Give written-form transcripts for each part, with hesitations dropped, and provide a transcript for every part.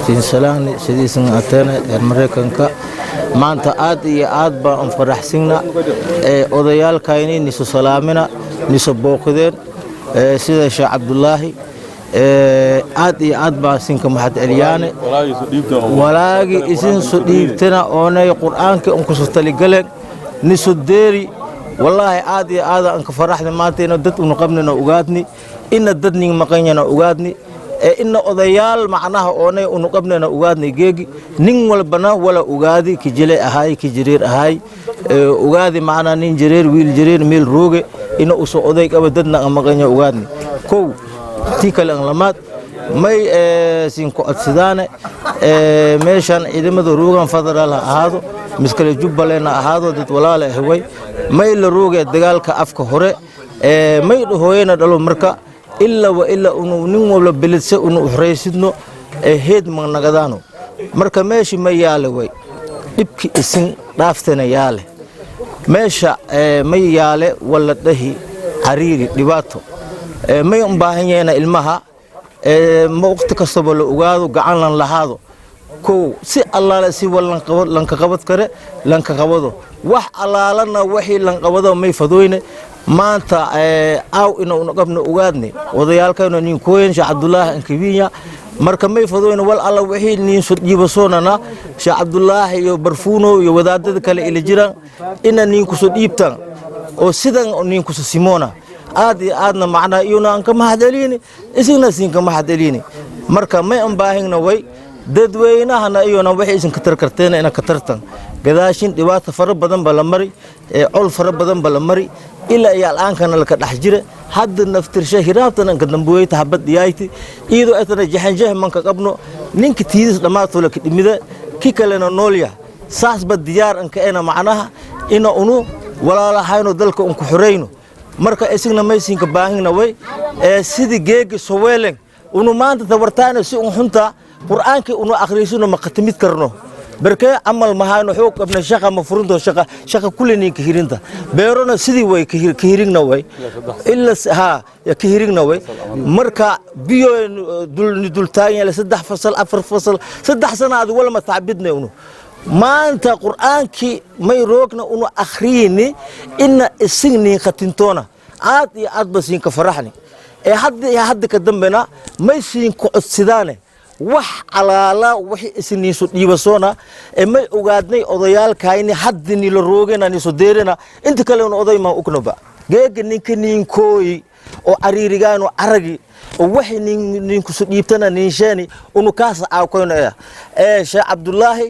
siin salaani sidiisan atana Mareykanka maanta aad iyo aad baan faraxsana odayaalkayni nisu salaamina nisu booqdeen sida Sheekh Abdullaahi aad iyo aad baan sinka mahad celiyaane walaagi isin soo dhiibtana oonay quraanka ku soo taligaleen nisu deeri wallahi aad iyo aad aan ka faraxday maanta inaan dad u qabnayno ogaadni in dad nin maqanyana ogaadni in odayaal macnaha oonay u qabnayna ogaadni geegi nin walbana wala ogaadi ki jilay ahay ki jireer ahay ogaadi macna nin jireer wiil jireer meel rooge in uu soo oday qaba dadna maqanya ogaadni kow tii kale lamaad may siin ku adsidaane meeshan ciidamada roogan federal ahaado miskale Jubbaland ahaado dad walaal ah may la rooga dagaalka afka hore may hooyana dhalo marka illa wa illa nin wala bilidsa uu xoreysidno heed ma nagadaano marka meeshi ma yaale way dibki isin dhaaftana yaale meesha may yaale wala dhahi xariiri dhibaato may u baahan yahay ilmaha ma waqti kastaba la ogaado gacan lan lahaado ko si allaala si walan qabad lan ka qabad kare lan ka qabado wax allaalana wixii lan qabado may fadooyne maanta aaw inuu qabno ogaadni wadayaalkayna nin kooyin Sheekh Abdullaahi Ankabiya marka may fadooyne wal alla wixii nin soo dhiibasoonana Sheekh Abdullaahi iyo Barfuuno iyo wadaadada kale ila jiraan ina nin ku soo dhiibtan oo sidan nin ku soo simona aad iyo aadna macna iyuna aan ka mahadcelini isina siin ka mahadcelini marka may aan baahina way dadweynahana iyuna waxay isin ka tarkarteen ina ka tartan gadaashin dhibaato fara badan baa la mari col fara badan baa la mari ila ay aankana la ka dhax jira hadda naftirsha hiraabtan ka dambuuyay tahabad diyayti iido atana jahanjah man ka qabno ninka tiidis dhamaato la ka dhimida ki kalena noolya saas bad diyaar an ka ina macnaha ina unu walaalahayno dalka un ku xureyno marka isagna maysin ka baahina way sidii geegi Soomaaliland unu maanta tabartaana si un xunta quraanka unu akhriisano ma qatimid karno barkay amal mahayno xoog qabna shaqa ma furinto shaqa kulliin ka hirinta beerona sidii way ka hirigna way illa ha ya ka hirigna way marka biyo dul taagay saddex fasal afar fasal saddex sanaad wala ma taabidna unu maanta quraanki may roogna unu akhriini inna isigni qatintoona aad iyo aad basin ka faraxni hadda ka dambena may siin ku codsidaane wax alaala wixii isniisu dhiibasoona may ogaadnay odayaalkayni haddii la roogana niso deerina inta kale oday ma uknaba geega ninka kooyi oo ariirigaano aragi oo wixii nin ku soo dhiibtana nin sheeni unu kaas aakoyna Sheekh Abdullaahi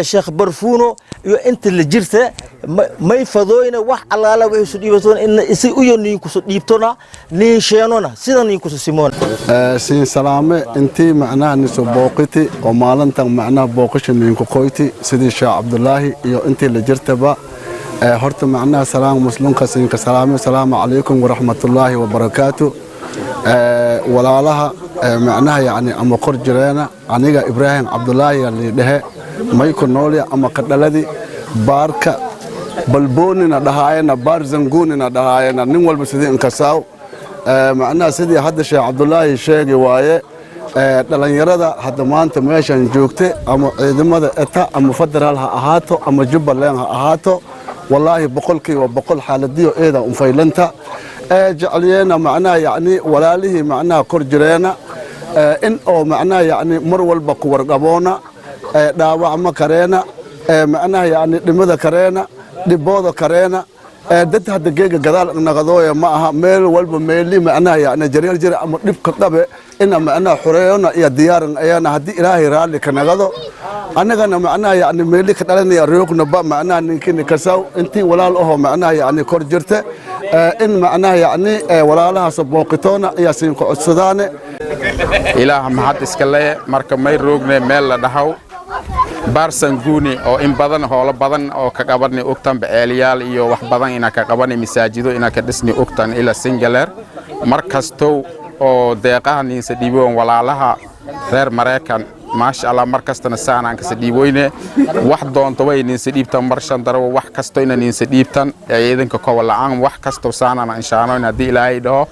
Sheekh Barfuuno iyo inta la jirta may fadooyna wax alaala wixii soo dhiibasoona in isi u nin ku soo dhiibtona nin sheenona sida nin ku soo simoon siin salaame intii macnaha niso booqiti oo maalintan macnaha booqasho nin ku qoyti sidii Sheekh Abdullaahi iyo intii la jirtaba horta macnaha salaam muslimka siin ka salaame salaamu calaykum wa rahmatullaahi wa barakaatuh walaalaha macnaha yani ama qor jireena aniga Ibrahim Abdullaahi li dhahe mayku noolya ama qadaladi baarka balboonina dhahaayna baar zanguunina dhahaayna nin walba sidii in ka saaw macnaha sidii hadda Sheekh Abdullaahi sheegay waaye dhalinyarada hadda maanta meeshan joogte ama ciidamada eta ama federal ha ahaato ama Jubbaland ha ahaato wallahi boqolkiiba boqol xaaladiyo eeda u faylanta جعلينا معناه يعني ولاله معناه كرجرينا إن أو معناه يعني مرول بقور قبونا داوع ما كرينا معناه يعني لماذا كرينا لبوضة كرينا دت هذا الدقيقة قدال نقضويا معها ميل والب ميلي معناه يعني جرير جري أمر نبكي طبع إن معناه حرينا يا ديار أنا هدي إلهي رالي كنقضو أنا كنا معناه يعني ميلي كتلني الريوق نبأ معناه نكين كساو أنتي ولا له معناه يعني كرجرته إن معناه يعني ولا لها سبوقتونا ياسين السودان إله محد إسكالية مركب ماي روغني ميل لدهو بارسنغوني أو إن بدن هولا بدن أو كقبرني أكتن بأليال إيو وح بدن إنا كقبرني مساجدو إنا كدسني أكتن إلى سنجلر مركز تو أو دقيقة نينس ديبون ولا لها غير مريكان ما شاء الله مركز تنسانا عن كسديبوينه واحد دون توي نسديبتن مرشان درو واحد كستوينا نسديبتن إذن كقول عام واحد كستو سانا إن شاء الله ندي لايده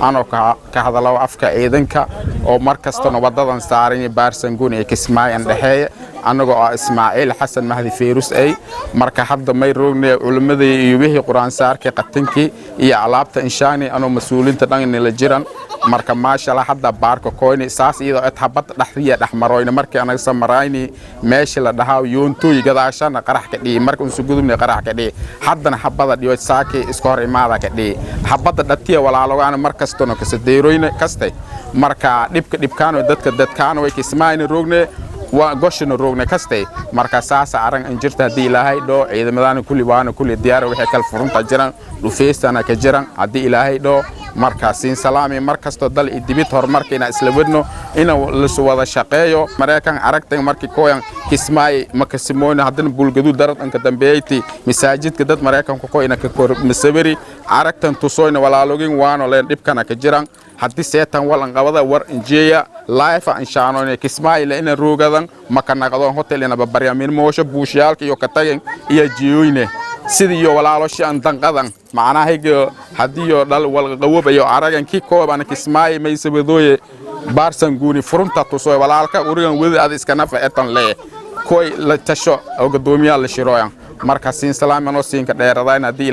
anoo ka hadalo afka ciidanka oo markasta nabadadan saaran Baarsanguuni ee Kismaayo dhaxeeya anagoo Ismaaciil Xasan Mahdi Feyrus ay marka hadda may roognay culimadii iyo wixii quraan saarkay qatankii iyo alaabta inshaani anoo mas'uuliinta dhan la jiran marka maasha Allah hadda baarka kooni saas iyadoo habad dhaxriya dhaxmaroyna markii anaga samarayni meeshii la dhahaa yoontoy gadaashana qarax ka dhii marka uu gudubnay qarax ka dhii haddana habada dhiyo saakay iska hor imaada ka dhii habada dhatiya walaalogaana markastoo ka sadeeroyna kastay marka dhibkaano dadkaano way Kismaayo roognay waa goshna roognay kastay marka saasa aran injirta hadii Ilaahay dhoo ciidamadan kulli diyaar waxay kala furunta jiraan dhufeystana ka jiraan hadii Ilaahay dhoo marka siin salaami markasto dal idibid horumarkiina isla wadno ina la soo wada shaqeeyo Mareykan aragtay markii kooyan Kismaayo makasimoona hadan bulgadu daranka dambeeyay masaajidka dad Mareykan ku kooyna ka kor masabari aragtan tusooyna walaalogin waano leen dhibkana ka jiraan hadii seetan walan qabada war injeeya live inshaano Kismaayo ina roogadan makanaqado hotel ina babaryamin moosho buushiyalka iyo ka tagin iyo jiyoyne sidii walaalo shan danqadan macnaheeyo hadii dal wal qawabayo araganki kooban Kismaayo may sabadooye Baarsanguuni furunta tusooy walaalka urigan wadi ad iska nafaatan lee koy la tasho oo gadoomiyaal la shirooyan marka siin salaam anoo siinka dheeradayna hadii